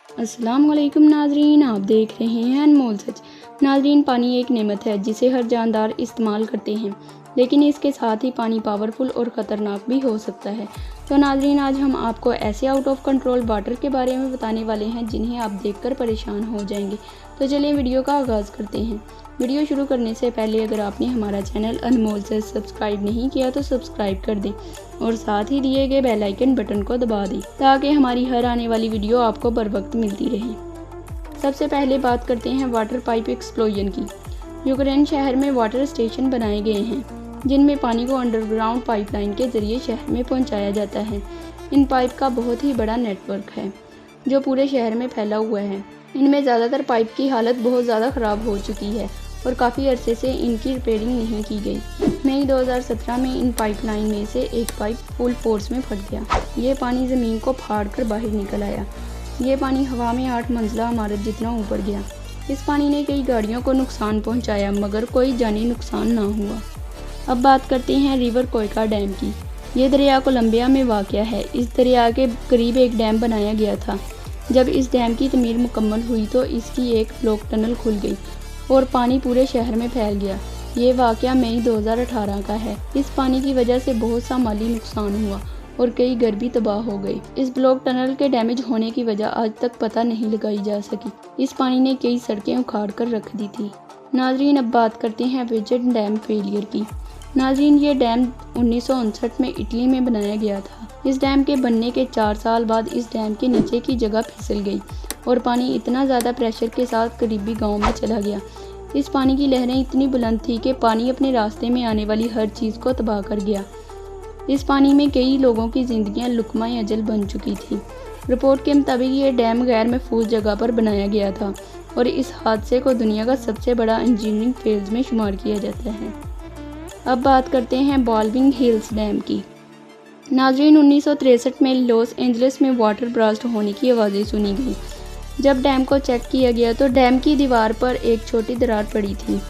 अस्सलाम वालेकुम नाजरीन, आप देख रहे हैं अनमोल सच। नाजरीन, पानी एक नेमत है जिसे हर जानदार इस्तेमाल करते हैं, लेकिन इसके साथ ही पानी पावरफुल और ख़तरनाक भी हो सकता है। तो नाजरीन, आज हम आपको ऐसे आउट ऑफ कंट्रोल वाटर के बारे में बताने वाले हैं जिन्हें आप देखकर परेशान हो जाएंगे। तो चलिए वीडियो का आगाज़ करते हैं। वीडियो शुरू करने से पहले अगर आपने हमारा चैनल अनमोल से सब्सक्राइब नहीं किया तो सब्सक्राइब कर दें और साथ ही दिए गए बेल आइकन बटन को दबा दें ताकि हमारी हर आने वाली वीडियो आपको बर वक्त मिलती रहे। सबसे पहले बात करते हैं वाटर पाइप एक्सप्लोजन की। यूक्रेन शहर में वाटर स्टेशन बनाए गए हैं जिनमें पानी को अंडरग्राउंड पाइपलाइन के जरिए शहर में पहुंचाया जाता है। इन पाइप का बहुत ही बड़ा नेटवर्क है जो पूरे शहर में फैला हुआ है। इनमें ज़्यादातर पाइप की हालत बहुत ज़्यादा ख़राब हो चुकी है और काफ़ी अरसे से इनकी रिपेयरिंग नहीं की गई। मई 2017 में इन पाइपलाइन में से एक पाइप फुल फोर्स में फट गया। ये पानी ज़मीन को फाड़कर बाहर निकल आया। ये पानी हवा में 8 मंजिला इमारत जितना ऊपर गया। इस पानी ने कई गाड़ियों को नुकसान पहुंचाया मगर कोई जानी नुकसान ना हुआ। अब बात करते हैं रिवर कोयका डैम की। ये दरिया कोलंबिया में वाक़या है। इस दरिया के करीब एक डैम बनाया गया था। जब इस डैम की तमीर मुकम्मल हुई तो इसकी एक ब्लॉक टनल खुल गई और पानी पूरे शहर में फैल गया। ये वाक़या मई 2018 का है। इस पानी की वजह से बहुत सा माली नुकसान हुआ और कई घर भी तबाह हो गए। इस ब्लॉक टनल के डैमेज होने की वजह आज तक पता नहीं लगाई जा सकी। इस पानी ने कई सड़कें उखाड़ कर रख दी थी। नाजरीन, अब बात करते हैं विजन डैम फेलियर की। नाजरीन, ये डैम 1959 में इटली में बनाया गया था। इस डैम के बनने के 4 साल बाद इस डैम के नीचे की जगह फिसल गई और पानी इतना ज़्यादा प्रेशर के साथ करीबी गांव में चला गया। इस पानी की लहरें इतनी बुलंद थी कि पानी अपने रास्ते में आने वाली हर चीज़ को तबाह कर गया। इस पानी में कई लोगों की ज़िंदगियां लुकमा अजल बन चुकी थी। रिपोर्ट के मुताबिक ये डैम गैर महफूज जगह पर बनाया गया था और इस हादसे को दुनिया का सबसे बड़ा इंजीनियरिंग फेल्स में शुमार किया जाता है। अब बात करते हैं बॉल्विंग हिल्स डैम की। नाजरीन, 1963 में लॉस एंजलिस में वाटर ब्लास्ट होने की आवाज़ें सुनी गई। जब डैम को चेक किया गया तो डैम की दीवार पर एक छोटी दरार पड़ी थी।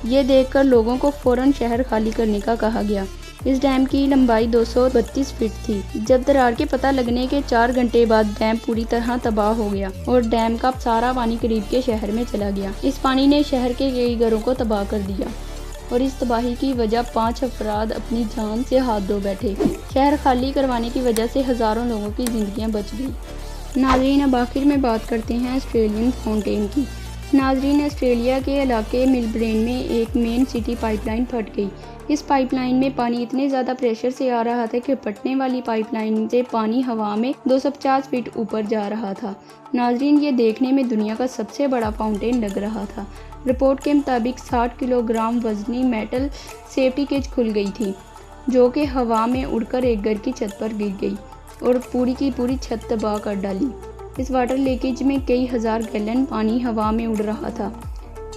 ये देखकर लोगों को फौरन शहर खाली करने का कहा गया। इस डैम की लंबाई 232 फीट थी। जब दरार के पता लगने के 4 घंटे बाद डैम पूरी तरह तबाह हो गया और डैम का सारा पानी करीब के शहर में चला गया। इस पानी ने शहर के कई घरों को तबाह कर दिया और इस तबाही की वजह 5 अफराद अपनी जान से हाथ धो बैठे। शहर खाली करवाने की वजह से हज़ारों लोगों की ज़िंदगियां बच गई। नाजरीन, अब आखिर में बात करते हैं ऑस्ट्रेलियन फाउंटेन की। नाजरीन, ऑस्ट्रेलिया के इलाके मेलबर्न में एक मेन सिटी पाइपलाइन फट गई। इस पाइपलाइन में पानी इतने ज़्यादा प्रेशर से आ रहा था कि फटने वाली पाइपलाइन से पानी हवा में 250 फीट ऊपर जा रहा था। नाजरीन, ये देखने में दुनिया का सबसे बड़ा फाउंटेन लग रहा था। रिपोर्ट के मुताबिक 60 किलोग्राम वजनी मेटल सेफ्टी केज खुल गई थी जो कि हवा में उड़कर एक घर की छत पर गिर गई और पूरी की पूरी छत तबाह कर डाली। इस वाटर लीकेज में कई हज़ार गैलन पानी हवा में उड़ रहा था।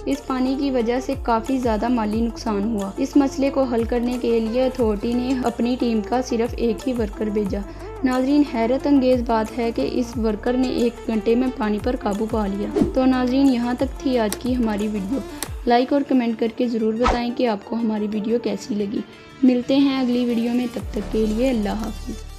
इस पानी की वजह से काफ़ी ज़्यादा माली नुकसान हुआ। इस मसले को हल करने के लिए अथॉरिटी ने अपनी टीम का सिर्फ एक ही वर्कर भेजा। नाजरीन, हैरत अंगेज़ बात है कि इस वर्कर ने 1 घंटे में पानी पर काबू पा लिया। तो नाजरीन, यहाँ तक थी आज की हमारी वीडियो। लाइक और कमेंट करके ज़रूर बताएं कि आपको हमारी वीडियो कैसी लगी। मिलते हैं अगली वीडियो में, तब तक के लिए अल्लाह हाफ़िज़।